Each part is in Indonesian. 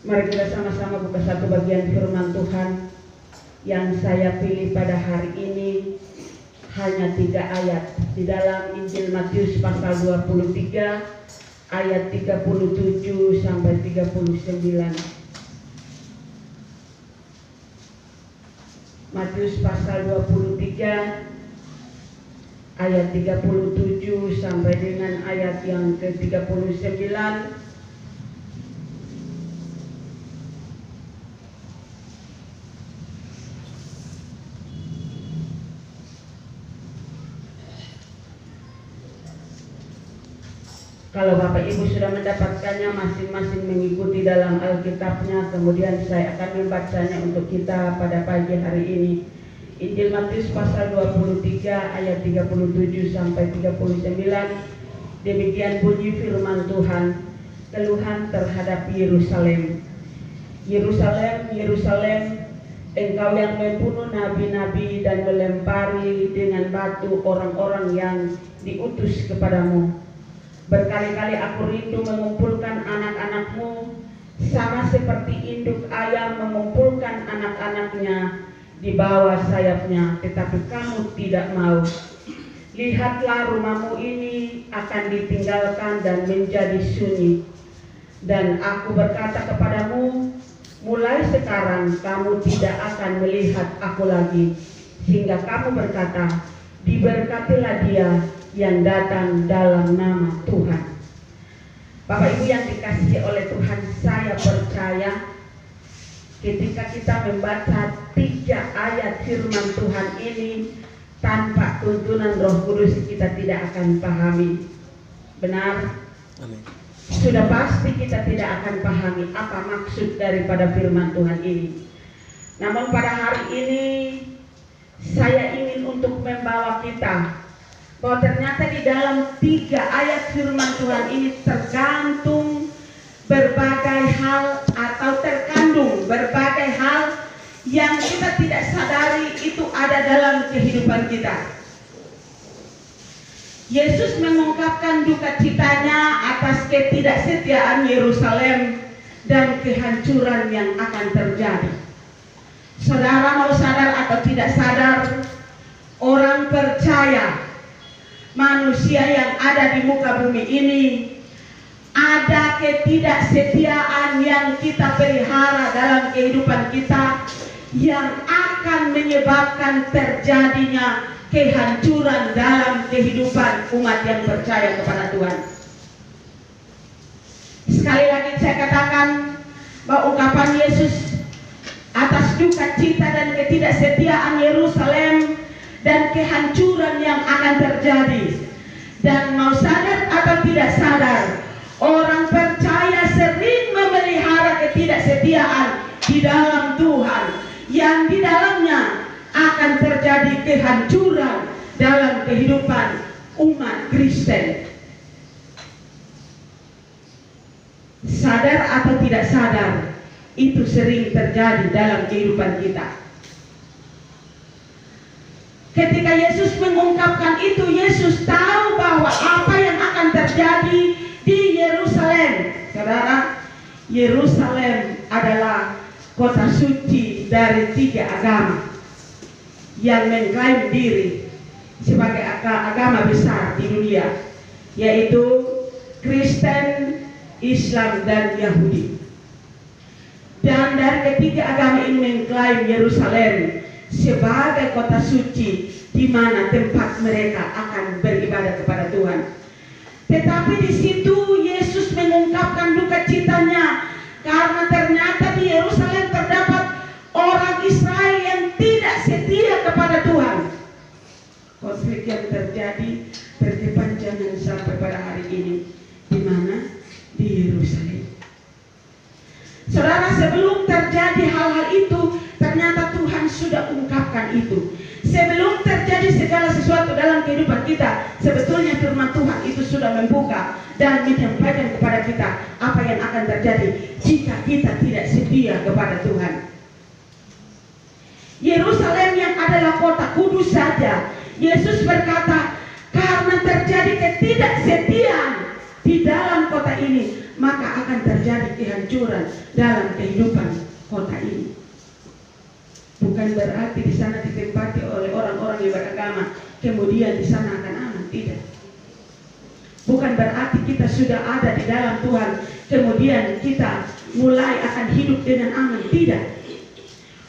Mari kita sama-sama buka satu bagian firman Tuhan yang saya pilih pada hari ini. Hanya 3 ayat di dalam Injil Matius pasal 23 ayat 37 sampai 39. Matius pasal 23 ayat 37 sampai dengan ayat yang ke-39. Kalau Bapak Ibu sudah mendapatkannya, masing-masing mengikuti dalam Alkitabnya, kemudian saya akan membacanya untuk kita pada pagi hari ini. Injil Matius pasal 23 ayat 37 sampai 39. Demikian bunyi firman Tuhan. Keluhan terhadap Yerusalem. Yerusalem, Yerusalem, engkau yang membunuh nabi-nabi dan melempari dengan batu orang-orang yang diutus kepadamu. Berkali-kali aku rindu mengumpulkan anak-anakmu, sama seperti induk ayam mengumpulkan anak-anaknya di bawah sayapnya, tetapi kamu tidak mau. Lihatlah, rumahmu ini akan ditinggalkan dan menjadi sunyi. Dan aku berkata kepadamu, mulai sekarang kamu tidak akan melihat aku lagi, sehingga kamu berkata, diberkatilah dia yang datang dalam nama Tuhan. Bapak Ibu yang dikasihi oleh Tuhan, saya percaya ketika kita membaca 3 ayat firman Tuhan ini tanpa tuntunan Roh Kudus, kita tidak akan pahami. Benar? Amin. Sudah pasti kita tidak akan pahami apa maksud daripada firman Tuhan ini. Namun pada hari ini saya ingin untuk membawa kita bahwa ternyata di dalam 3 ayat firman Tuhan ini tergantung berbagai hal atau terkandung berbagai hal yang kita tidak sadari itu ada dalam kehidupan kita. Yesus mengungkapkan duka citanya atas ketidaksetiaan Yerusalem dan kehancuran yang akan terjadi. Saudara mau sadar atau tidak sadar, orang percaya, manusia yang ada di muka bumi ini, ada ketidaksetiaan yang kita pelihara dalam kehidupan kita yang akan menyebabkan terjadinya kehancuran dalam kehidupan umat yang percaya kepada Tuhan. Sekali lagi saya katakan bahwa ungkapan Yesus atas duka cita dan ketidaksetiaan Yerusalem dan kehancuran yang akan terjadi. Dan mau sadar atau tidak sadar, orang percaya sering memelihara ketidaksetiaan di dalam Tuhan, yang di dalamnya akan terjadi kehancuran dalam kehidupan umat Kristen. Sadar atau tidak sadar, itu sering terjadi dalam kehidupan kita. Ketika Yesus mengungkapkan itu, Yesus tahu bahwa apa yang akan terjadi di Yerusalem. Saudara, Yerusalem adalah kota suci dari 3 agama yang mengklaim diri sebagai agama besar di dunia, yaitu Kristen, Islam, dan Yahudi. Dan dari ketiga agama ini mengklaim Yerusalem sebagai kota suci di mana tempat mereka akan beribadah kepada Tuhan. Tetapi di situ Yesus mengungkapkan duka citanya karena ternyata di Yerusalem terdapat orang Israel yang tidak setia kepada Tuhan. Konflik yang terjadi berkepanjangan sampai pada hari ini. Di mana? Di Yerusalem. Saudara, sebelum terjadi hal-hal itu, ternyata Tuhan sudah ungkapkan itu. Sebelum terjadi segala sesuatu dalam kehidupan kita, sebetulnya firman Tuhan itu sudah membuka dan menyampaikan kepada kita apa yang akan terjadi jika kita tidak setia kepada Tuhan. Yerusalem yang adalah kota kudus saja, Yesus berkata, karena terjadi ketidaksetiaan di dalam kota ini, maka akan terjadi kehancuran dalam kehidupan kota ini. Bukan berarti di sana ditempati oleh orang-orang yang beragama, kemudian di sana akan aman, tidak. Bukan berarti kita sudah ada di dalam Tuhan, kemudian kita mulai akan hidup dengan aman, tidak.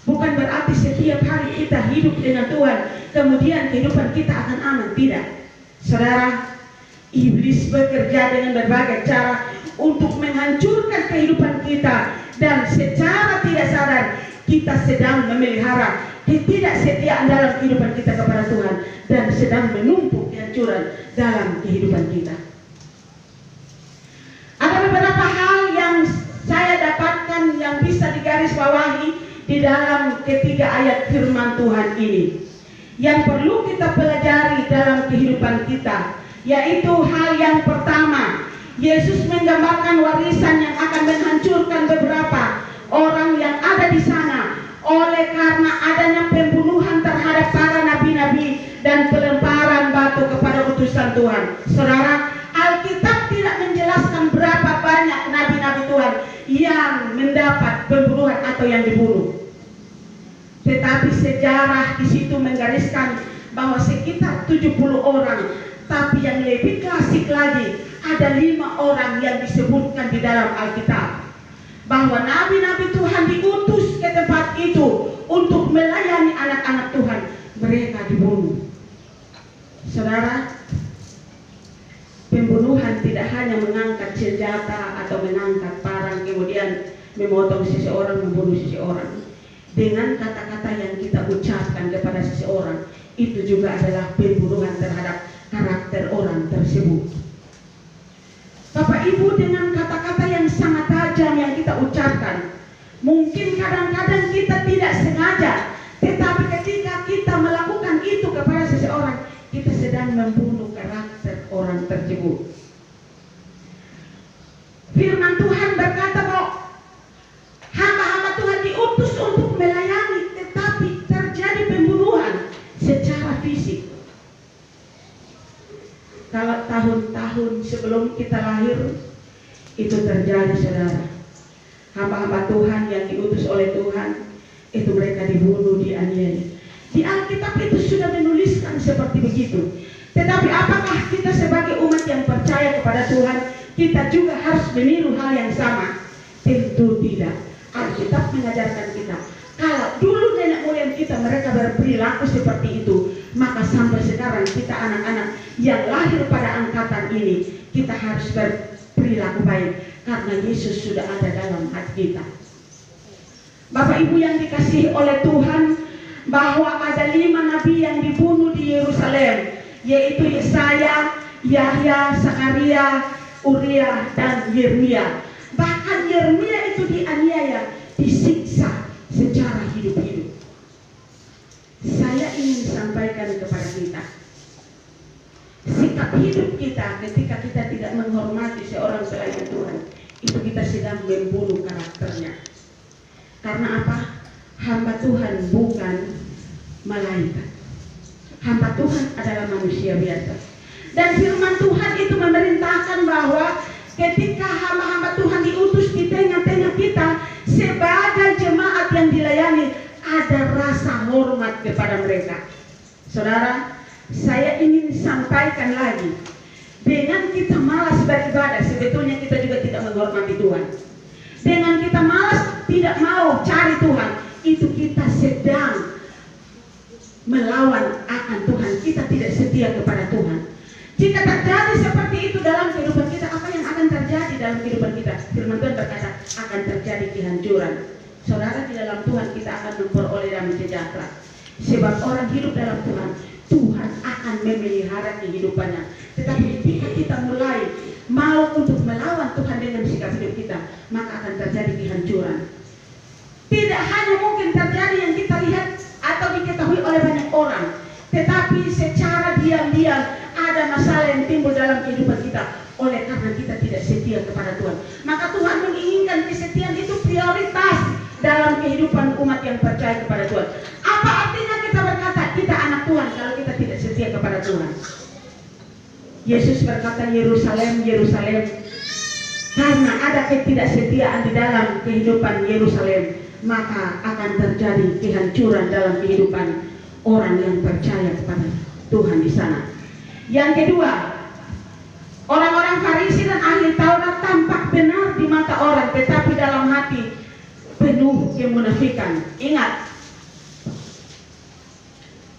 Bukan berarti setiap hari kita hidup dengan Tuhan, kemudian kehidupan kita akan aman, tidak. Saudara, iblis bekerja dengan berbagai cara untuk menghancurkan kehidupan kita, dan secara tidak sadar kita sedang memelihara ketidaksetiaan dalam kehidupan kita kepada Tuhan dan sedang menumpuk kehancuran dalam kehidupan kita. Ada beberapa hal yang saya dapatkan yang bisa digarisbawahi di dalam ketiga ayat firman Tuhan ini, yang perlu kita pelajari dalam kehidupan kita, yaitu hal yang pertama, Yesus menggambarkan warisan yang akan menghancurkan beberapa orang yang ada di sana oleh karena adanya pembunuhan terhadap para nabi-nabi dan pelemparan batu kepada utusan Tuhan. Saudara, Alkitab tidak menjelaskan berapa banyak nabi-nabi Tuhan yang mendapat pembunuhan atau yang dibunuh. Tetapi sejarah di situ menggariskan bahwa sekitar 70 orang. Tapi yang lebih klasik lagi, ada 5 orang yang disebutkan di dalam Alkitab, bahwa nabi-nabi Tuhan diutus ke tempat itu untuk melayani anak-anak Tuhan. Mereka dibunuh. Saudara, pembunuhan tidak hanya mengangkat senjata atau mengangkat parang kemudian memotong seseorang, membunuh seseorang. Dengan kata-kata yang kita ucapkan kepada seseorang, itu juga adalah pembunuhan terhadap karakter orang tersebut. Bapak Ibu, dengan kata-kata yang sangat tajam yang kita ucapkan, mungkin kadang-kadang kita tidak sengaja, tetapi ketika kita melakukan itu kepada seseorang, kita sedang membunuh karakter orang tersebut. Firman Tuhan berkata bahwa hamba-hamba Tuhan diutus untuk melayani, tetapi terjadi pembunuhan secara fisik. Kalau tahun-tahun sebelum kita lahir itu terjadi, saudara, hamba-hamba Tuhan yang diutus oleh Tuhan itu mereka dibunuh, dianiaya. Di Alkitab itu sudah menuliskan seperti begitu. Tetapi apakah kita sebagai umat yang percaya kepada Tuhan, kita juga harus meniru hal yang sama? Tentu tidak. Alkitab mengajarkan kita, kalau dulu nenek moyang kita mereka berperilaku seperti itu, maka sampai sekarang kita anak-anak yang lahir pada angkatan ini, kita harus berperilaku baik karena Yesus sudah ada dalam hati kita. Bapak Ibu yang dikasihi oleh Tuhan, bahwa ada 5 nabi yang dibunuh di Yerusalem, yaitu Yesaya, Yahya, Zakaria, Uria, dan Yeremia. Bahkan Yeremia itu dianiaya, disiksa secara hidup-hidup. Saya ingin sampaikan kepada kita, sikap hidup kita ketika kita tidak menghormati seorang selain Tuhan, itu kita sedang membunuh karakternya. Karena apa? Hamba Tuhan bukan malaikat. Hamba Tuhan adalah manusia biasa. Dan firman Tuhan itu memerintahkan bahwa ketika hamba-hamba Tuhan diutus di tengah-tengah kita sebagai jemaat yang dilayani, ada rasa hormat kepada mereka. Saudara, saya ingin sampaikan lagi, dengan kita malas beribadah, sebetulnya kita juga tidak menghormati Tuhan. Dengan kita malas tidak mau cari Tuhan, itu kita sedang melawan akan Tuhan. Kita tidak setia kepada Tuhan. Jika terjadi seperti itu dalam kehidupan kita, apa yang akan terjadi dalam kehidupan kita? Firman Tuhan berkata akan terjadi kehancuran. Saudara, di dalam Tuhan kita akan memperoleh damai sejahtera. Sebab orang hidup dalam Tuhan, Tuhan akan memelihara kehidupannya. Tetapi ketika kita mulai mau untuk melawan Tuhan dengan sikap hidup kita, maka akan terjadi kehancuran. Tidak hanya mungkin terjadi yang kita lihat atau diketahui oleh banyak orang, tetapi secara diam-diam ada masalah yang timbul dalam kehidupan kita oleh karena kita tidak setia kepada Tuhan. Maka Tuhan menginginkan kesetiaan itu prioritas dalam kehidupan umat yang percaya kepada Tuhan. Apa artinya kita berkata kita anak Tuhan kalau kita tidak setia kepada Tuhan? Yesus berkata, Yerusalem, Yerusalem, Karena ada ketidaksetiaan di dalam kehidupan Yerusalem, maka akan terjadi kehancuran dalam kehidupan orang yang percaya kepada Tuhan di sana. Yang kedua, orang-orang Farisi dan ahli Taurat tampak benar di mata orang, tetapi dalam hati penuh kemunafikan. Ingat,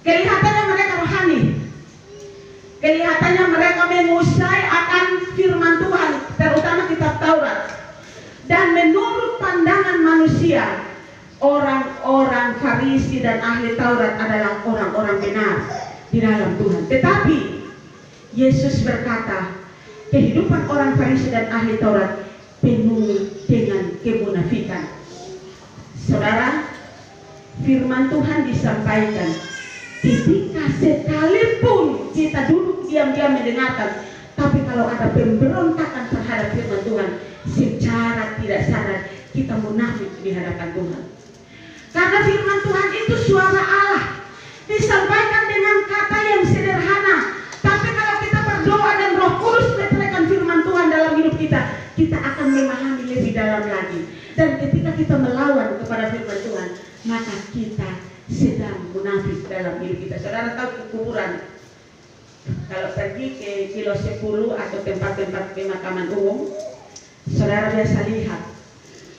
kelihatannya mereka rohani, kelihatannya mereka menguasai akan firman Tuhan, terutama kitab Taurat. Dan menurut pandangan manusia, orang-orang Farisi dan ahli Taurat adalah orang-orang benar di dalam Tuhan. Tetapi Yesus berkata, kehidupan orang Farisi dan ahli Taurat penuh dengan kemunafikan. Saudara, firman Tuhan disampaikan, ketika sekalipun kita duduk diam-diam mendengarkan, tapi kalau ada pemberontakan terhadap firman Tuhan, secara tidak sadar kita munafik di hadapan Tuhan. Karena firman Tuhan itu suara Allah, disampaikan dengan kata yang sederhana. Tapi kalau kita berdoa dan Roh Kudus menyatakan firman Tuhan dalam hidup kita, kita akan memahami lebih dalam lagi. Dan ketika kita melawan kepada firman Tuhan, maka kita sedang munafik dalam hidup kita. Saudara tahu kuburan, kalau pergi ke kilo 10 atau tempat-tempat pemakaman umum, saudara biasa lihat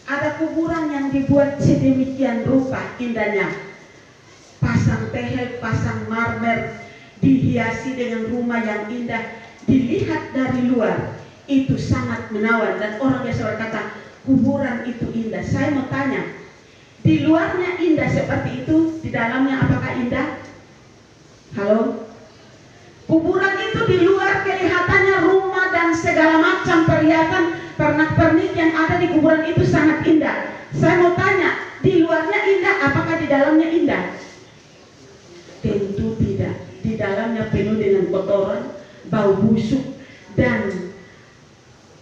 ada kuburan yang dibuat sedemikian rupa indahnya, pasang tehel, pasang marmer, dihiasi dengan rumah yang indah. Dilihat dari luar itu sangat menawan, dan orang biasa berkata kuburan itu indah. Saya mau tanya, di luarnya indah seperti itu, di dalamnya apakah indah? Halo? Kuburan itu di luar kelihatannya rumah dan segala macam perhiasan pernak-pernik yang ada di kuburan itu sangat indah. Saya mau tanya, di luarnya indah, apakah di dalamnya indah? Tentu tidak. Di dalamnya penuh dengan kotoran, bau busuk, dan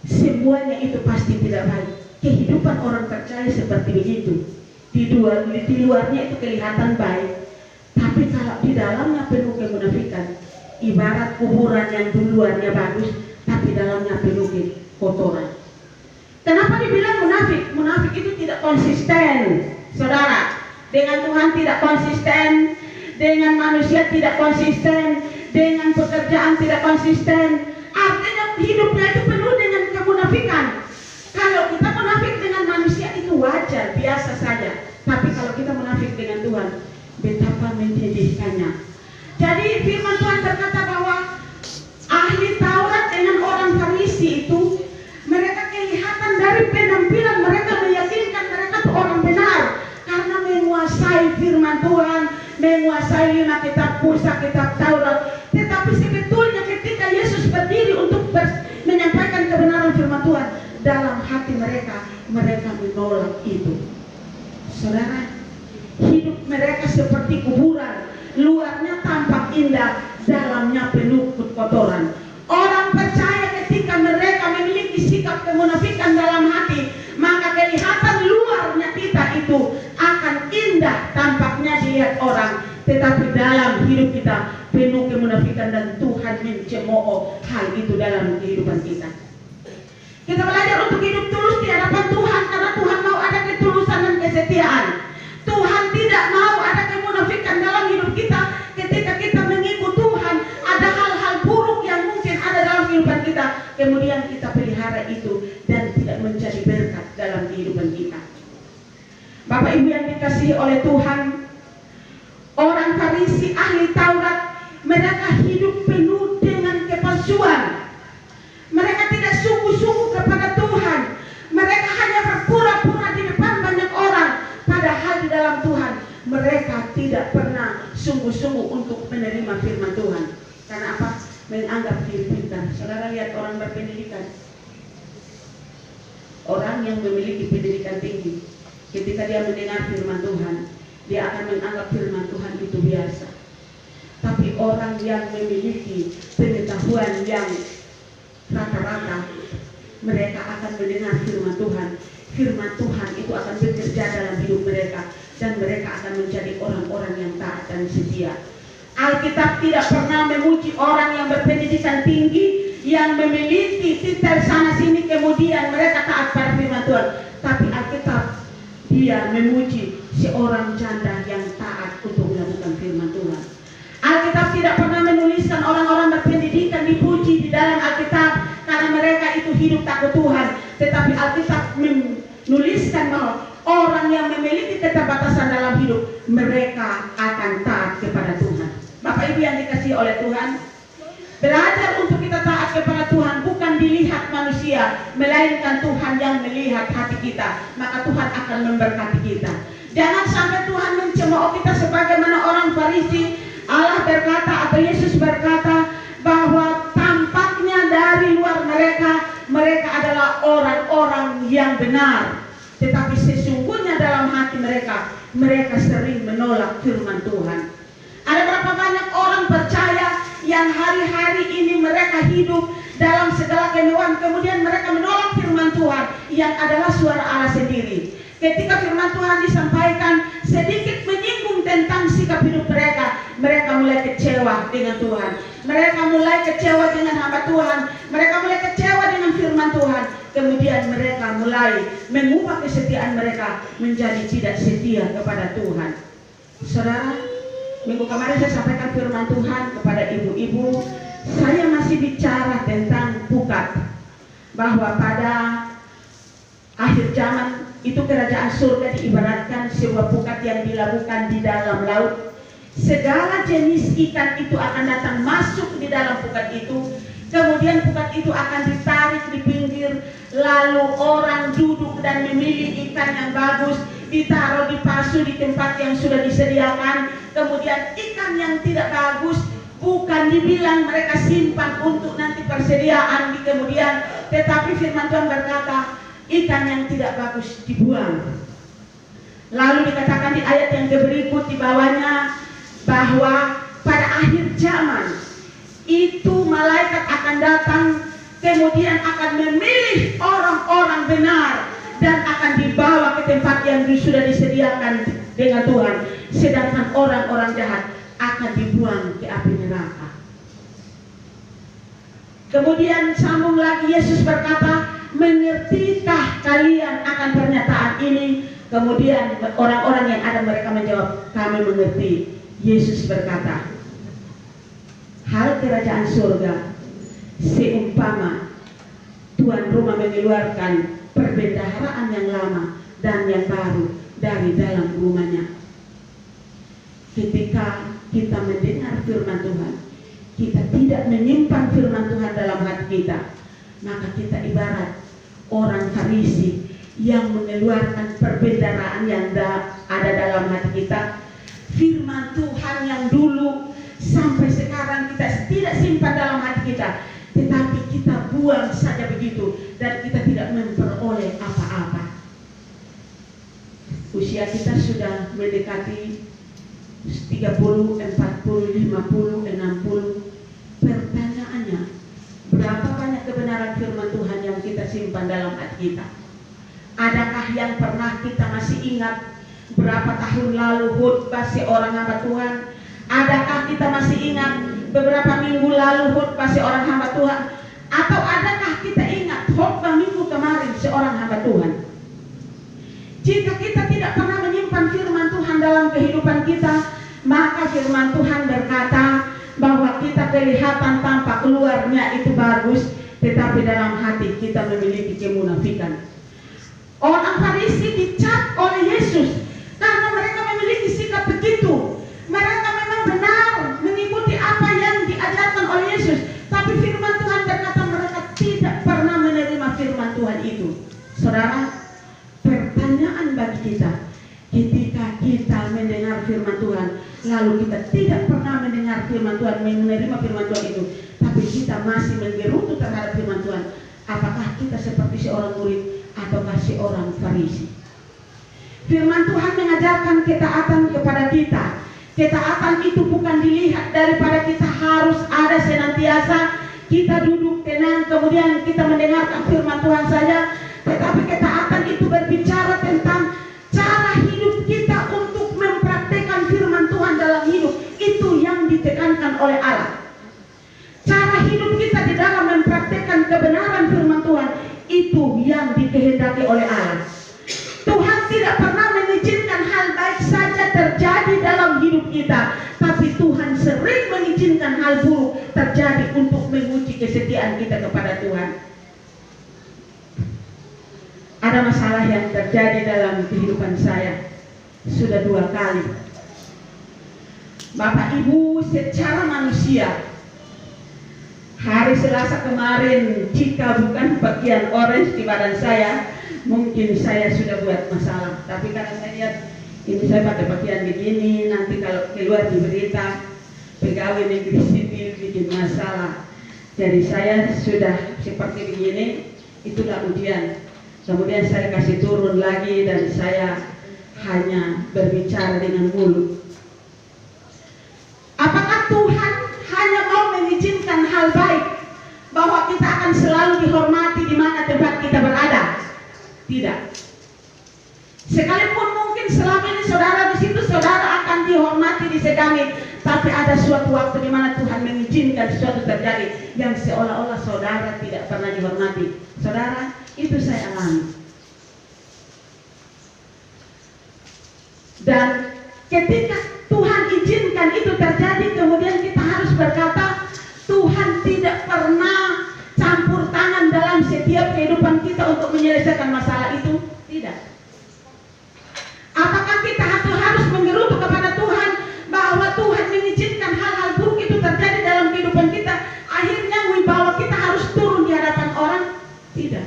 semuanya itu pasti tidak baik. Kehidupan orang percaya seperti begitu. Di luarnya itu kelihatan baik, tapi kalau di dalamnya penuh kemunafikan, ibarat kuburan yang di luarnya bagus, tapi dalamnya penuh kotoran. Kenapa dibilang munafik? Munafik itu tidak konsisten, saudara. Dengan Tuhan tidak konsisten, dengan manusia tidak konsisten, dengan pekerjaan tidak konsisten. Artinya hidupnya itu penuh dengan kemunafikan. Kalau kita munafik dengan manusia itu wajar, biasa saja. Tapi kalau kita munafik dengan Tuhan, betapa menyedihkannya. Jadi firman Tuhan berkata bahwa ahli Taurat dengan orang Farisi itu, mereka kelihatan dari penampilan mereka meyakinkan mereka itu orang benar karena menguasai firman Tuhan, menguasai 5 kitab Musa, kitab Taurat. Tetapi sebetulnya ketika Yesus berdiri untuk menyampaikan kebenaran firman Tuhan, dalam hati mereka menolak itu. Saudara, hidup mereka seperti kuburan, luarnya tampak indah, dalamnya penuh kotoran. Orang percaya ketika mereka memiliki sikap kemunafikan dalam hati, maka kelihatan luarnya kita itu akan indah tampaknya dilihat orang, tetapi dalam hidup kita penuh kemunafikan, dan Tuhan mencemooh hal itu dalam kehidupan kita. Kita belajar untuk hidup tulus di hadapan Tuhan, karena Tuhan mau ada ketulusan dan kesetiaan. Tuhan tidak mau ada kemunafikan dalam hidup kita. Ketika kita mengikut Tuhan, ada hal-hal buruk yang mungkin ada dalam kehidupan kita, kemudian kita pelihara itu dan tidak menjadi berkat dalam kehidupan kita. Bapak Ibu yang dikasihi oleh Tuhan, orang Farisi ahli Taurat, mereka hidup penuh dengan kepalsuan. Mereka tidak sungguh-sungguh kepada Tuhan. Mereka hanya berpura-pura di depan banyak orang, padahal di dalam Tuhan mereka tidak pernah sungguh-sungguh untuk menerima firman Tuhan. Karena apa? Menganggap diri pintar. Saudara lihat orang berpendidikan, orang yang memiliki pendidikan tinggi, ketika dia mendengar firman Tuhan, dia akan menganggap firman Tuhan itu biasa. Tapi orang yang memiliki pengetahuan yang rata-rata, mereka akan mendengar firman Tuhan. Firman Tuhan itu akan bekerja dalam hidup mereka, dan mereka akan menjadi orang-orang yang taat dan setia. Alkitab tidak pernah memuji orang yang berpendidikan tinggi, yang memiliki titel sana sini kemudian mereka taat pada firman Tuhan. Tapi Alkitab dia memuji seorang janda yang taat untuk melakukan firman Tuhan. Alkitab tidak pernah menuliskan orang-orang berpendidikan dipuji di dalam Alkitab karena mereka itu hidup takut Tuhan. Tetapi Alkitab menuliskan bahwa orang yang memiliki keterbatasan dalam hidup, mereka akan taat kepada Tuhan. Bapak Ibu yang dikasihi oleh Tuhan, belajar untuk kita taat kepada Tuhan bukan dilihat manusia, melainkan Tuhan yang melihat hati kita. Maka Tuhan akan memberkati kita. Jangan sampai Tuhan mencemooh kita sebagaimana orang Farisi. Allah berkata atau Yesus berkata bahwa tampaknya dari luar mereka adalah orang-orang yang benar, tetapi sesungguhnya dalam hati mereka sering menolak firman Tuhan. Ada berapa banyak orang percaya yang hari-hari ini mereka hidup dalam segala kemewahan, kemudian mereka menolak firman Tuhan yang adalah suara Allah sendiri. Ketika firman Tuhan disampaikan sedikit menyinggung tentang sikap hidup mereka mulai kecewa dengan Tuhan. Mereka mulai kecewa dengan hamba Tuhan. Mereka mulai kecewa dengan firman Tuhan. Kemudian mereka mulai mengubah kesetiaan mereka menjadi tidak setia kepada Tuhan. Saudara, minggu kemarin saya sampaikan firman Tuhan kepada ibu-ibu. Saya masih bicara tentang pukat, bahwa pada akhir zaman itu kerajaan surga diibaratkan sebuah pukat yang dilabuhkan di dalam laut. Segala jenis ikan itu akan datang masuk di dalam pukat itu. Kemudian pukat itu akan ditarik di pinggir, lalu orang duduk dan memilih ikan yang bagus, ditaruh di pasu di tempat yang sudah disediakan. Kemudian ikan yang tidak bagus bukan dibilang mereka simpan untuk nanti persediaan di kemudian, tetapi firman Tuhan berkata ikan yang tidak bagus dibuang. Lalu dikatakan di ayat yang berikut di bawahnya bahwa pada akhir zaman itu malaikat akan datang, kemudian akan memilih orang-orang benar dan akan dibawa ke tempat yang sudah disediakan dengan Tuhan. Sedangkan orang-orang jahat akan dibuang ke api neraka. Kemudian sambung lagi Yesus berkata, mengertikah kalian akan pernyataan ini? Kemudian orang-orang yang ada mereka menjawab, kami mengerti. Yesus berkata, hal kerajaan surga seumpama tuan rumah mengeluarkan perbendaharaan yang lama dan yang baru dari dalam rumahnya. Ketika kita mendengar firman Tuhan, kita tidak menyimpan firman Tuhan dalam hati kita, maka kita ibarat orang Farisi yang mengeluarkan perbendaharaan yang ada dalam hati kita. Firman Tuhan yang dulu sampai sekarang kita tidak simpan dalam hati kita, tetapi kita buang saja begitu dan kita tidak memperoleh apa-apa. Usia kita sudah mendekati 30, 40, 50, 60. Pertanyaannya, berapa banyak kebenaran firman Tuhan yang kita simpan dalam hati kita? Adakah yang pernah kita masih ingat berapa tahun lalu khotbah seorang hamba Tuhan? Adakah kita masih ingat beberapa minggu lalu khotbah seorang hamba Tuhan? Atau adakah kita ingat khotbah minggu kemarin seorang hamba Tuhan? Jika kita tidak pernah menyimpan firman Tuhan dalam kehidupan kita, maka firman Tuhan berkata bahwa kita kelihatan tampak luarnya itu bagus, tetapi dalam hati kita memiliki kemunafikan. Orang Farisi dicap oleh Yesus karena mereka memiliki sikap begitu. Mereka memang benar mengikuti apa yang diajarkan oleh Yesus, tapi firman Tuhan berkata mereka tidak pernah menerima firman Tuhan itu. Saudara, pertanyaan bagi kita, ketika kita mendengar firman Tuhan, lalu kita tidak pernah mendengar firman Tuhan, menerima firman Tuhan itu, tapi kita masih menggerutu terhadap firman Tuhan, apakah kita seperti seorang murid ataukah seorang Farisi? Firman Tuhan mengajarkan ketaatan kepada kita. Ketaatan itu bukan dilihat daripada kita harus ada senantiasa kita duduk tenang kemudian kita mendengarkan firman Tuhan saja, tetapi ketaatan itu berbicara tentang cara hidup kita untuk mempraktekkan firman Tuhan dalam hidup. Itu yang ditekankan oleh Allah. Cara hidup kita di dalam mempraktekkan kita, tapi Tuhan sering mengizinkan hal buruk terjadi untuk menguji kesetiaan kita kepada Tuhan. Ada masalah yang terjadi dalam kehidupan saya sudah 2 kali. Bapak Ibu, secara manusia, hari Selasa kemarin, jika bukan bagian orange di badan saya, mungkin saya sudah buat masalah. Tapi karena saya lihat ini saya pakai pakaian begini, nanti kalau keluar di berita pegawai negeri sipil bikin masalah. Jadi saya sudah seperti begini, itulah ujian. Kemudian saya kasih turun lagi dan saya hanya berbicara dengan mulut. Apakah Tuhan hanya mau mengizinkan hal baik bahwa kita akan selalu dihormati di mana tempat kita berada? Tidak. Sekalipun mungkin selama ini saudara di situ, saudara akan dihormati, disegani, tapi ada suatu waktu di mana Tuhan mengizinkan sesuatu terjadi yang seolah-olah saudara tidak pernah dihormati. Saudara, itu saya alami. Dan ketika Tuhan izinkan itu terjadi, kemudian kita harus berkata, Tuhan tidak pernah campur tangan dalam setiap kehidupan kita untuk menyelesaikan masalah itu. Tidak. Apakah kita harus mengerutu kepada Tuhan bahwa Tuhan mengizinkan hal-hal buruk itu terjadi dalam kehidupan kita, akhirnya wibawa kita harus turun di hadapan orang? Tidak.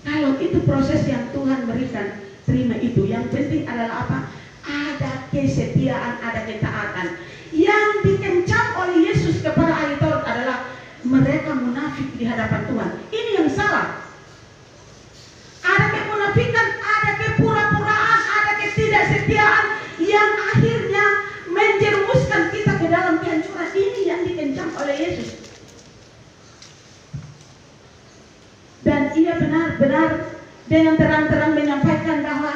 Kalau itu proses yang Tuhan berikan, terima itu. Yang penting adalah apa? Ada kesetiaan, ada ketaatan. Yang dikencam oleh Yesus kepada ahli Taurat adalah mereka munafik di hadapan Tuhan. Ini yang salah. Ada kemunafikan, ada kepura-puraan, ada ketidaksetiaan yang akhirnya menjerumuskan kita ke dalam kehancuran. Ini yang dikencam oleh Yesus. Dan ia benar-benar dengan terang-terang menyampaikan bahwa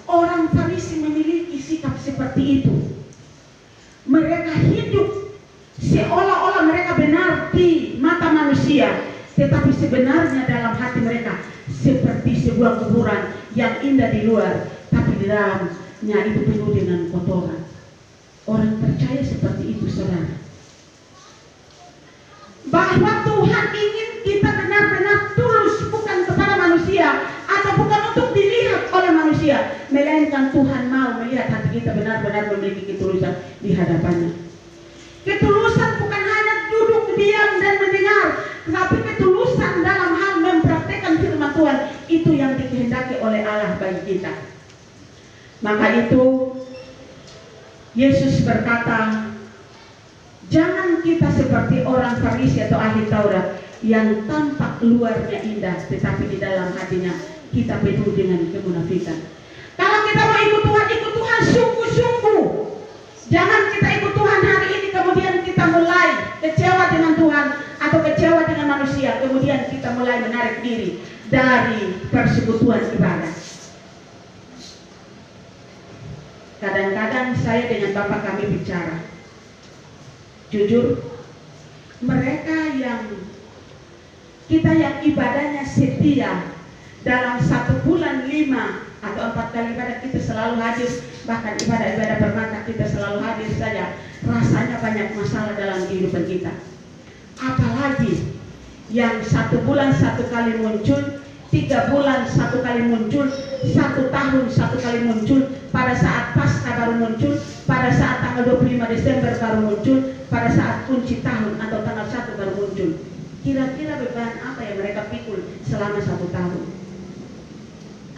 orang Farisi memiliki sikap seperti itu. Mereka hidup seolah-olah mereka benar di mata manusia, tetapi sebenarnya dalam hati mereka seperti sebuah kuburan yang indah di luar, tapi di dalamnya itu penuh dengan kotoran. Orang percaya seperti itu, saudara. Bahwa Tuhan ingin kita benar-benar tulus, bukan kepada manusia atau bukan untuk dilihat oleh manusia, melainkan Tuhan mau melihat hati kita benar-benar memiliki ketulusan di hadapannya. Ketulusan bukan hanya duduk diam dan mendengar, tetapi ketulusan dalam hal mempraktekkan firman Tuhan, itu yang dikehendaki oleh Allah bagi kita. Maka itu Yesus berkata, jangan kita seperti orang Farisi atau ahli Taurat yang tampak luarnya indah, tetapi di dalam hatinya kita penuh dengan kemunafikan. Kalau kita mau ikut Tuhan sungguh-sungguh. Jangan kita ikut Tuhan hari ini kemudian kita mulai kecewa dengan Tuhan atau kecewa dengan manusia, kemudian kita mulai menarik diri dari persekutuan ibadah. Kadang-kadang saya dengan bapak kami bicara, jujur, mereka yang kita yang ibadahnya setia dalam 1 bulan 5 atau 4 kali ibadah kita selalu hadir, bahkan ibadah-ibadah bermakna kita selalu hadir saja, rasanya banyak masalah dalam kehidupan kita. Apalagi yang 1 bulan 1 kali muncul, 3 bulan 1 kali muncul, 1 tahun 1 kali muncul, pada saat Paskah baru muncul, pada saat tanggal 25 Desember baru muncul, pada saat kunci tahun atau tanggal 1 baru muncul. Kira-kira beban apa yang mereka pikul selama 1 tahun?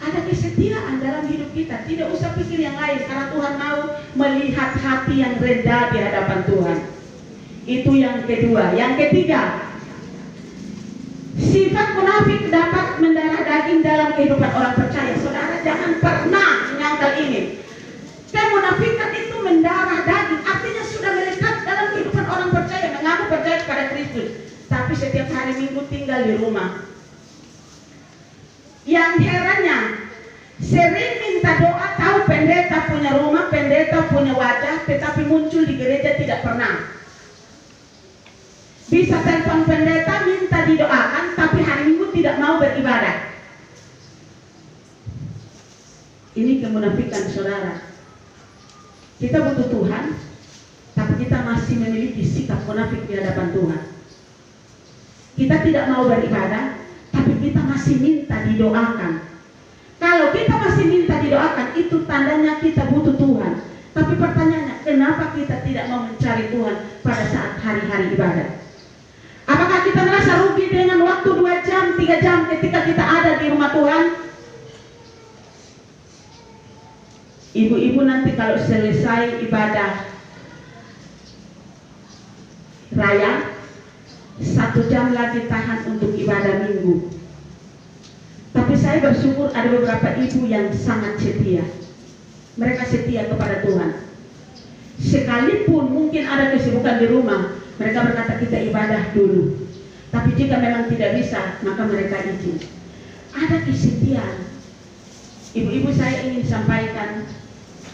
Ada kesetiaan dalam hidup kita, tidak usah pikir yang lain, karena Tuhan mau melihat hati yang rendah di hadapan Tuhan. Itu yang kedua. Yang ketiga, sifat munafik dapat mendarah daging dalam kehidupan orang percaya. Saudara jangan pernah menyangkal ini. Kemunafikan itu mendarah daging, artinya sudah melekat dalam kehidupan orang percaya, mengaku percaya kepada Kristus, tapi setiap hari Minggu tinggal di rumah. Yang herannya, sering minta doa, tahu pendeta punya rumah, pendeta punya wajah, tetapi muncul di gereja tidak pernah. Bisa telepon pendeta minta didoakan, tapi hari Minggu tidak mau beribadah. Ini kemunafikan, saudara. Kita butuh Tuhan, kita masih memiliki sikap munafik di hadapan Tuhan. Kita tidak mau beribadah, tapi kita masih minta didoakan. Kalau kita masih minta didoakan, itu tandanya kita butuh Tuhan. Tapi pertanyaannya, kenapa kita tidak mau mencari Tuhan pada saat hari-hari ibadah? Apakah kita merasa rugi dengan waktu 2 jam, 3 jam ketika kita ada di rumah Tuhan? Ibu-ibu nanti kalau selesai ibadah raya, 1 jam lagi tahan untuk ibadah minggu. Tapi saya bersyukur ada beberapa ibu yang sangat setia. Mereka setia kepada Tuhan. Sekalipun mungkin ada kesibukan di rumah, mereka berkata kita ibadah dulu. Tapi jika memang tidak bisa, maka mereka izin. Ada kesetiaan. Ibu-ibu, saya ingin sampaikan,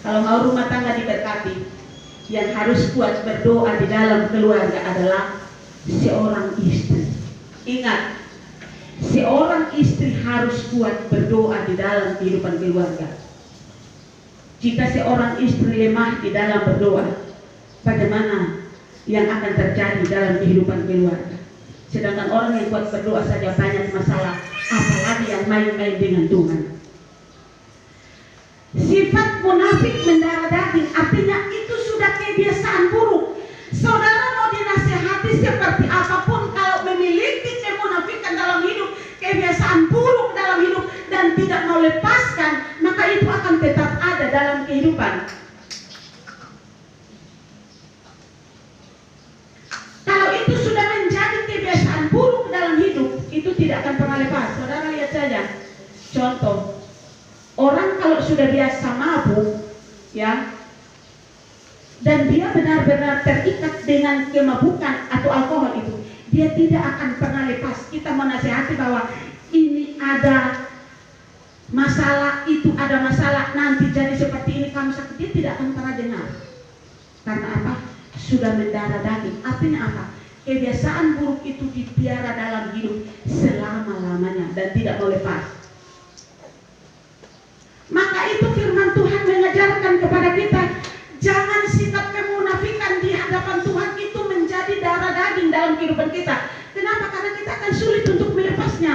kalau mau rumah tangga diberkati, yang harus kuat berdoa di dalam keluarga adalah seorang istri. Ingat, seorang istri harus kuat berdoa di dalam kehidupan keluarga. Jika seorang istri lemah di dalam berdoa, bagaimana yang akan terjadi dalam kehidupan keluarga? Sedangkan orang yang kuat berdoa saja banyak masalah, apalagi yang main-main dengan Tuhan. Sifat munafik mendarah daging, artinya itu sudah kebiasaan buruk. Saudara mau dinasihati seperti apapun, kalau memiliki kemunafikan dalam hidup, kebiasaan buruk dalam hidup, dan tidak mau lepaskan, maka itu akan tetap ada dalam kehidupan. Kalau itu sudah menjadi kebiasaan buruk dalam hidup, itu tidak akan pernah lepas. Saudara lihat saja, contoh, orang kalau sudah biasa mabuk, ya, dan dia benar-benar terikat dengan kemabukan atau alkohol itu, dia tidak akan pernah lepas. Kita menasihati bahwa ini ada masalah, itu ada masalah, nanti jadi seperti ini kamu sakit, dia tidak akan pernah dengar. Karena apa? Sudah mendarah daging. Artinya apa? Kebiasaan buruk itu dipiara dalam hidup selama-lamanya dan tidak boleh lepas. Maka itu firman Tuhan mengajarkan kepada kita, jangan sikap kemunafikan di hadapan Tuhan itu menjadi darah daging dalam kehidupan kita. Kenapa? Karena kita akan sulit untuk melepasnya.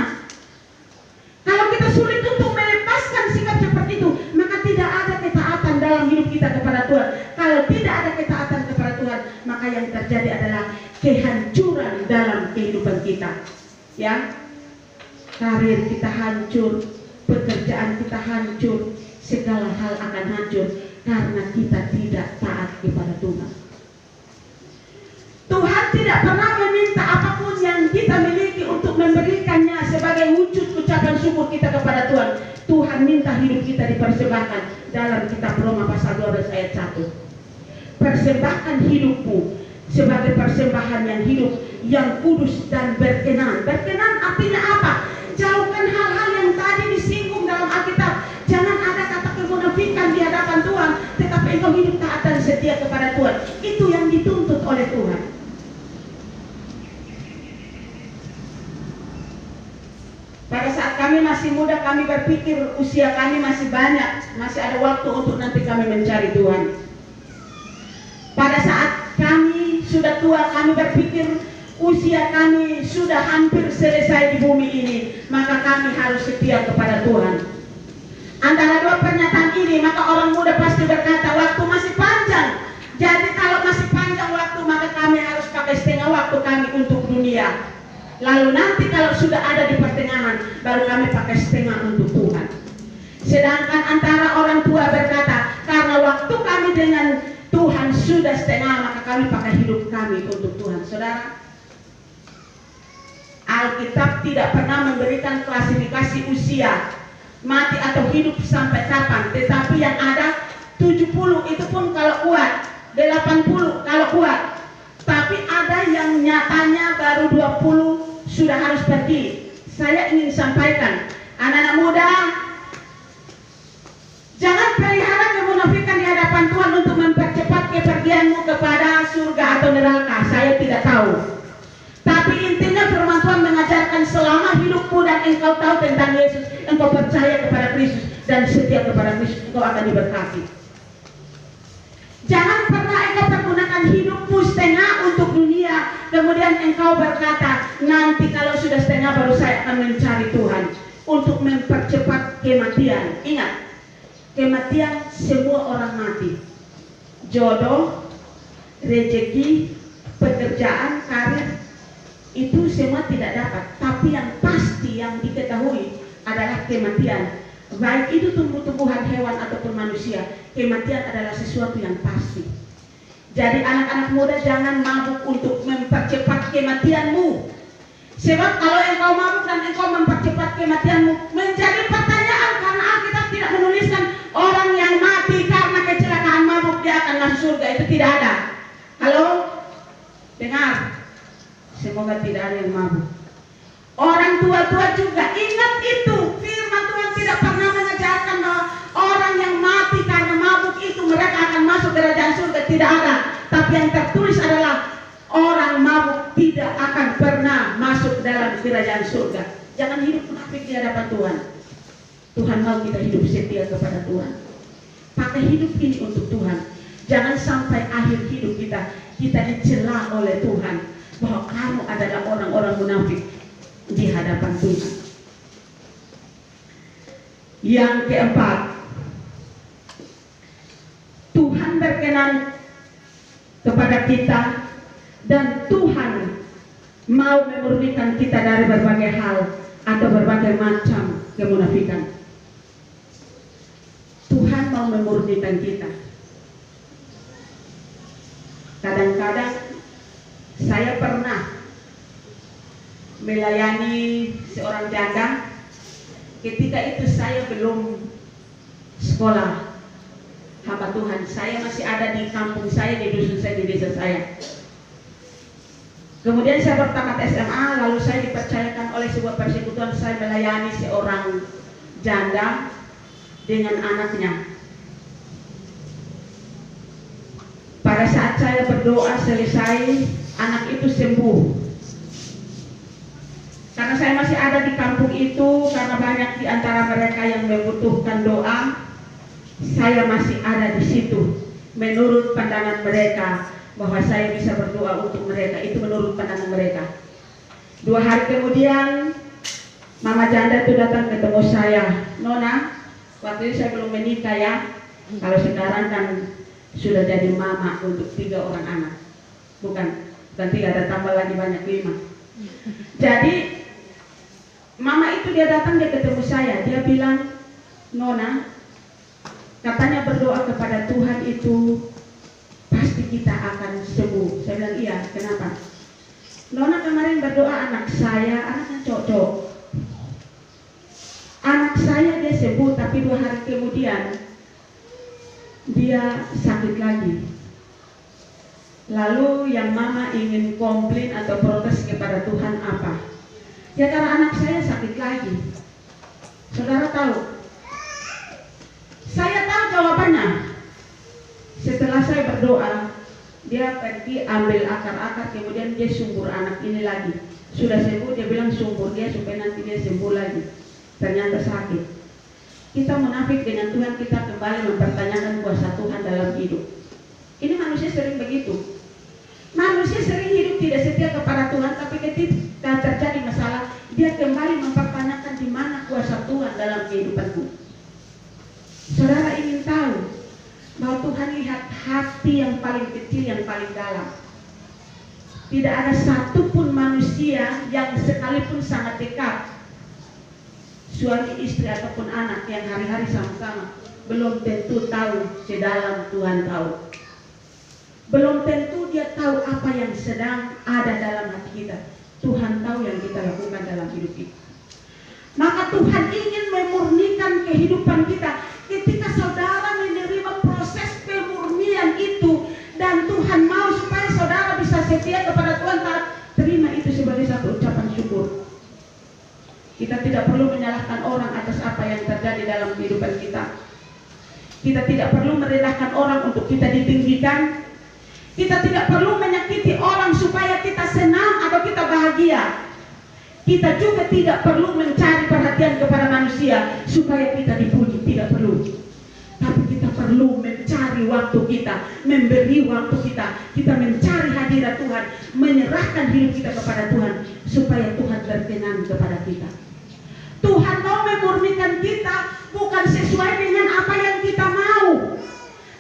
Kalau kita sulit untuk melepaskan sikap seperti itu, maka tidak ada ketaatan dalam hidup kita kepada Tuhan. Kalau tidak ada ketaatan kepada Tuhan, maka yang terjadi adalah kehancuran dalam kehidupan kita. Ya, karir kita hancur, pekerjaan kita hancur, segala hal akan hancur karena kita tidak taat kepada Tuhan. Tuhan tidak pernah meminta apapun yang kita miliki untuk memberikannya sebagai wujud ucapan syukur kita kepada Tuhan. Tuhan minta hidup kita dipersembahkan dalam kitab Roma pasal 12 ayat 1. Persembahkan hidupmu sebagai persembahan yang hidup, yang kudus dan berkenan. Berkenan artinya apa? Jauhkan hal-hal yang tadi disinggung dalam Alkitab. Jangan ada kata kemunafikan di hadapan Tuhan, tetapi engkau hidup taat dan setia kepada Tuhan. Itu yang dituntut oleh Tuhan. Pada saat kami masih muda, kami berpikir usia kami masih banyak, masih ada waktu untuk nanti kami mencari Tuhan. Pada saat kami sudah tua, kami berpikir usia kami sudah hampir selesai di bumi ini, maka kami harus setia kepada Tuhan. Antara dua pernyataan ini, maka orang muda pasti berkata, waktu masih panjang. Jadi kalau masih panjang waktu, maka kami harus pakai setengah waktu kami untuk dunia. Lalu nanti kalau sudah ada di pertengahan, baru kami pakai setengah untuk Tuhan. Sedangkan antara orang tua berkata, karena waktu kami dengan Tuhan sudah setengah, maka kami pakai hidup kami untuk Tuhan. Saudara, Alkitab tidak pernah memberikan klasifikasi usia, mati atau hidup sampai kapan. Tetapi yang ada 70 itu pun kalau kuat, 80 kalau kuat. Tapi ada yang nyatanya baru 20 sudah harus pergi. Saya ingin sampaikan, anak-anak muda, jangan pelihara kemunafikan di hadapan Tuhan untuk mempercepat kepergianmu kepada surga atau neraka. Saya tidak tahu. Tapi intinya firman Tuhan mengajarkan selama hidupmu dan engkau tahu tentang Yesus, engkau percaya kepada Kristus dan setia kepada Kristus, engkau akan diberkati. Jangan pernah engkau pergunakan hidupmu setengah untuk dunia, kemudian engkau berkata, nanti kalau sudah setengah baru saya akan mencari Tuhan untuk mempercepat kematian. Ingat, kematian semua orang mati. Jodoh, rezeki, pekerjaan, karir, itu semua tidak dapat. Tapi yang pasti yang diketahui adalah kematian. Baik itu tumbuh-tumbuhan, hewan ataupun manusia, kematian adalah sesuatu yang pasti. Jadi anak-anak muda, jangan mabuk untuk mempercepat kematianmu. Sebab kalau engkau mabuk dan engkau mempercepat kematianmu, menjadi pertanyaan karena Alkitab tidak menuliskan orang yang mati karena kecelakaan mabuk dia akan masuk surga. Itu tidak ada. Halo? Dengar. Semoga tidak ada yang mabuk. Orang tua-tua juga ingat itu. Firman Tuhan tidak pernah mengajarkan bahwa orang yang mati karena mabuk itu mereka akan masuk kerajaan surga. Tidak ada. Tapi yang tertulis adalah orang mabuk tidak akan pernah masuk dalam kerajaan surga. Jangan hidup munafik di hadapan Tuhan. Tuhan mau kita hidup setia kepada Tuhan. Pakai hidup ini untuk Tuhan. Jangan sampai akhir hidup kita dicela oleh Tuhan bahwa kamu adalah orang-orang munafik di hadapan Tuhan. Yang keempat, Tuhan berkenan kepada kita dan Tuhan mau memurnikan kita dari berbagai hal atau berbagai macam kemunafikan. Tuhan mau memurnikan kita. Kadang-kadang saya pernah melayani seorang janda. Ketika itu saya belum sekolah hamba Tuhan. Saya masih ada di kampung saya, di dusun saya, di desa saya. Kemudian saya bertamat SMA, lalu saya dipercayakan oleh sebuah persekutuan saya melayani seorang janda dengan anaknya. Pada saat saya berdoa selesai, anak itu sembuh. Karena saya masih ada di kampung itu, karena banyak di antara mereka yang membutuhkan doa, saya masih ada di situ. Menurut pandangan mereka, bahwa saya bisa berdoa untuk mereka, itu menurut pandangan mereka. 2 hari kemudian, Mama janda itu datang ketemu saya. Nona, waktu itu saya belum menikah ya. Kalau sekarang kan sudah jadi mama untuk 3 orang anak. Bukan 3, ada tambah lagi banyak 5. Jadi mama itu dia datang, dia ketemu saya. Dia bilang, Nona, katanya berdoa kepada Tuhan itu pasti kita akan sembuh. Saya bilang iya, kenapa? Nona kemarin berdoa anak saya, anaknya cowok. Anak saya dia sembuh, tapi 2 hari kemudian dia sakit lagi. Lalu yang mama ingin komplain atau protes kepada Tuhan apa? Ya karena anak saya sakit lagi. Saudara tahu? Saya tahu jawabannya. Setelah saya berdoa, dia pergi ambil akar-akar, kemudian dia sumbur anak ini lagi. Sudah sembuh, dia bilang sumbur dia supaya nanti dia sembuh lagi. Ternyata sakit. Kita munafik dengan Tuhan, kita kembali mempertanyakan kuasa Tuhan dalam hidup. Ini manusia sering begitu. Manusia sering hidup tidak setia kepada Tuhan, tapi ketika terjadi masalah, dia kembali mempertanyakan di mana kuasa Tuhan dalam kehidupanku. Saudara ingin tahu bahwa Tuhan lihat hati yang paling kecil, yang paling dalam. Tidak ada satupun manusia yang sekalipun sangat dekat, suami, istri ataupun anak yang hari-hari sama-sama, belum tentu tahu sedalam Tuhan tahu. Belum tentu dia tahu apa yang sedang ada dalam hati kita. Tuhan tahu yang kita lakukan dalam hidup kita. Maka Tuhan ingin memurnikan kehidupan kita. Ketika saudara menerima proses pemurnian itu, dan Tuhan mau supaya saudara bisa setia kepada Tuhan, terima itu sebagai satu ucapan syukur. Kita tidak perlu menyalahkan orang atas apa yang terjadi dalam kehidupan kita. Kita tidak perlu merendahkan orang untuk kita ditinggikan. Kita tidak perlu menyakiti orang supaya kita senang atau kita bahagia. Kita juga tidak perlu mencari perhatian kepada manusia supaya kita dipuji. Tidak perlu. Tapi kita perlu mencari mencari waktu kita, memberi waktu kita mencari hadirat Tuhan, menyerahkan hidup kita kepada Tuhan, supaya Tuhan berkenan kepada kita. Tuhan mau memurnikan kita bukan sesuai dengan apa yang kita mau,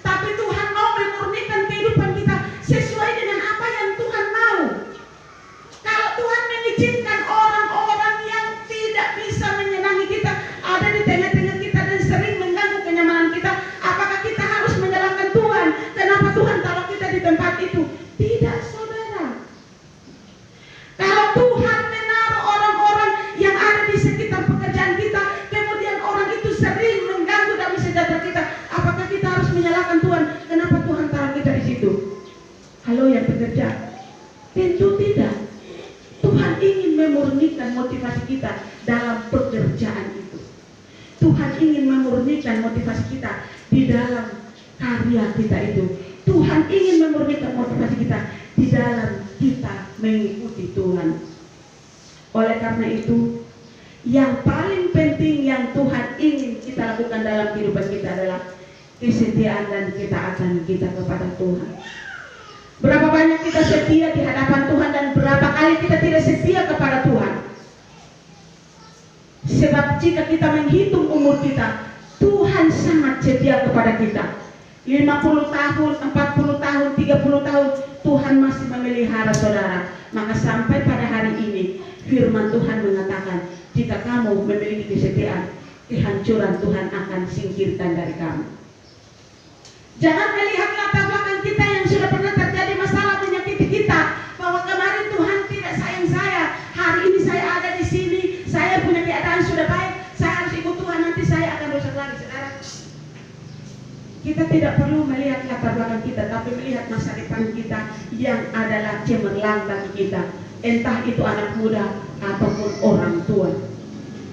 tapi Tuhan mau memurnikan kehidupan kita sesuai dengan apa yang Tuhan mau. Kalau Tuhan mengizinkan orang-orang yang tidak bisa menyenangi kita ada di tengah-tengah kita dan sering mengganggu kenyamanan kita, apakah kita harus menyalahkan Tuhan? Kenapa Tuhan taruh kita di tempat itu? Tidak, saudara. Kalau Tuhan menaruh orang-orang yang ada di sekitar pekerjaan kita, kemudian orang itu sering mengganggu damai sejahtera kita, apakah kita harus menyalahkan Tuhan? Kenapa Tuhan taruh kita di situ? Halo yang bekerja, tentu tidak. Tuhan ingin memurnikan motivasi kita dalam pekerjaan itu. Tuhan ingin memurnikan motivasi kita di dalam karya kita itu. Tuhan ingin memurnikan motivasi kita di dalam kita mengikuti Tuhan. Oleh karena itu, yang paling penting yang Tuhan ingin kita lakukan dalam kehidupan kita adalah kesetiaan dan ketaatan kita kepada Tuhan. Berapa banyak kita setia di hadapan Tuhan dan berapa kali kita tidak setia kepada Tuhan. Sebab jika kita menghitung umur kita, Tuhan sangat setia kepada kita. 50 tahun, 40 tahun, 30 tahun, Tuhan masih memelihara saudara. Maka sampai pada hari ini, firman Tuhan mengatakan, jika kamu memiliki kesetiaan, kehancuran Tuhan akan singkirkan dari kamu. Jangan melihat latar belakang kita yang sudah pernah terjadi masalah menyakiti kita, bahwa kemarin Tuhan tidak sayang saya, hari ini saya ada di sini, saya punya keadaan sudah baik, saya harus ikut Tuhan, nanti saya akan rusak lagi. Saudara, kita tidak perlu melihat latar belakang kita, tapi melihat masa depan kita yang adalah cemerlang bagi kita, entah itu anak muda ataupun orang tua.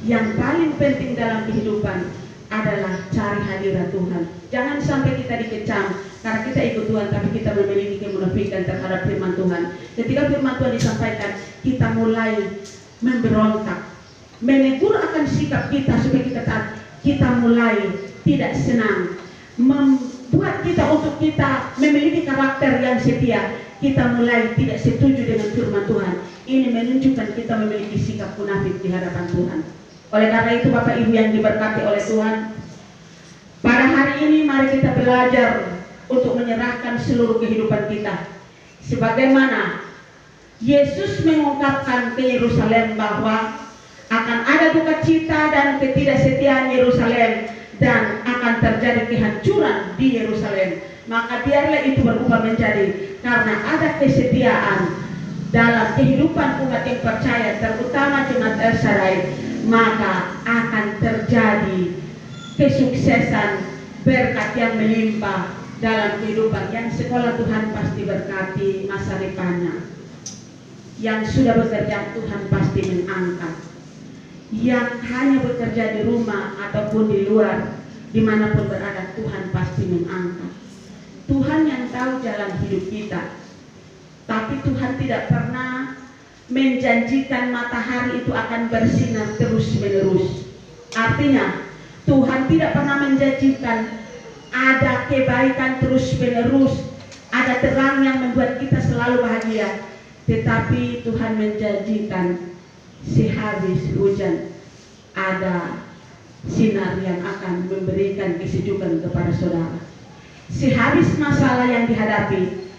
Yang paling penting dalam kehidupan adalah cari hadirat Tuhan. Jangan sampai kita dikecam karena kita ikut Tuhan tapi kita memiliki kemunafikan terhadap firman Tuhan. Ketika firman Tuhan disampaikan, kita mulai memberontak, menegur akan sikap kita supaya kita taat. Kita mulai tidak senang, membuat kita untuk kita memiliki karakter yang setia. Kita mulai tidak setuju dengan firman Tuhan. Ini menunjukkan kita memiliki sikap munafik di hadapan Tuhan. Oleh karena itu Bapak Ibu yang diberkati oleh Tuhan, pada hari ini mari kita belajar untuk menyerahkan seluruh kehidupan kita. Sebagaimana Yesus mengungkapkan ke Yerusalem bahwa akan ada duka cita dan ketidaksetiaan Yerusalem dan akan terjadi kehancuran di Yerusalem. Maka biarlah itu berubah menjadi karena ada kesetiaan dalam kehidupan umat yang percaya, terutama jemaat El Shaddai, maka akan terjadi kesuksesan, berkat yang melimpah dalam kehidupan. Yang sekolah Tuhan pasti berkati masa depannya. Yang sudah bekerja Tuhan pasti mengangkat. Yang hanya bekerja di rumah ataupun di luar, dimanapun berada, Tuhan pasti mengangkat. Tuhan yang tahu jalan hidup kita, tapi Tuhan tidak pernah menjanjikan matahari itu akan bersinar terus menerus. Artinya Tuhan tidak pernah menjanjikan ada kebaikan terus menerus, ada terang yang membuat kita selalu bahagia. Tetapi Tuhan menjanjikan sehabis hujan ada sinar yang akan memberikan kesejukan kepada saudara. Sehabis masalah yang dihadapi,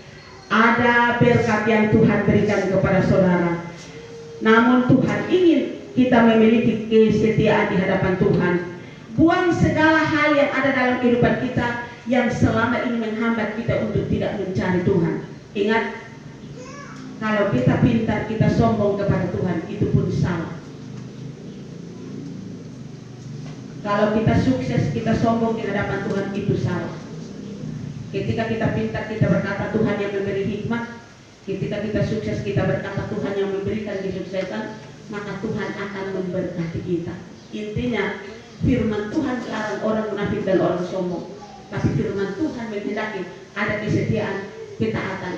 ada berkat yang Tuhan berikan kepada saudara. Namun Tuhan ingin kita memiliki kesetiaan di hadapan Tuhan. Buang segala hal yang ada dalam kehidupan kita yang selama ini menghambat kita untuk tidak mencari Tuhan. Ingat, kalau kita pintar, kita sombong kepada Tuhan, itu pun salah. Kalau kita sukses, kita sombong di hadapan Tuhan, itu salah. Ketika kita pintar, kita berkata Tuhan yang memberi hikmat. Ketika kita sukses, kita berkata Tuhan yang memberikan kesuksesan, maka Tuhan akan memberkati kita. Intinya, firman Tuhan melarang orang munafik dan orang sombong, tapi firman Tuhan menghendaki ada kesetiaan, ketaatan,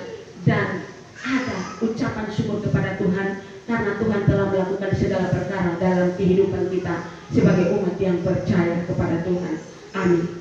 dan ada ucapan syukur kepada Tuhan karena Tuhan telah melakukan segala perkara dalam kehidupan kita sebagai umat yang percaya kepada Tuhan. Amin.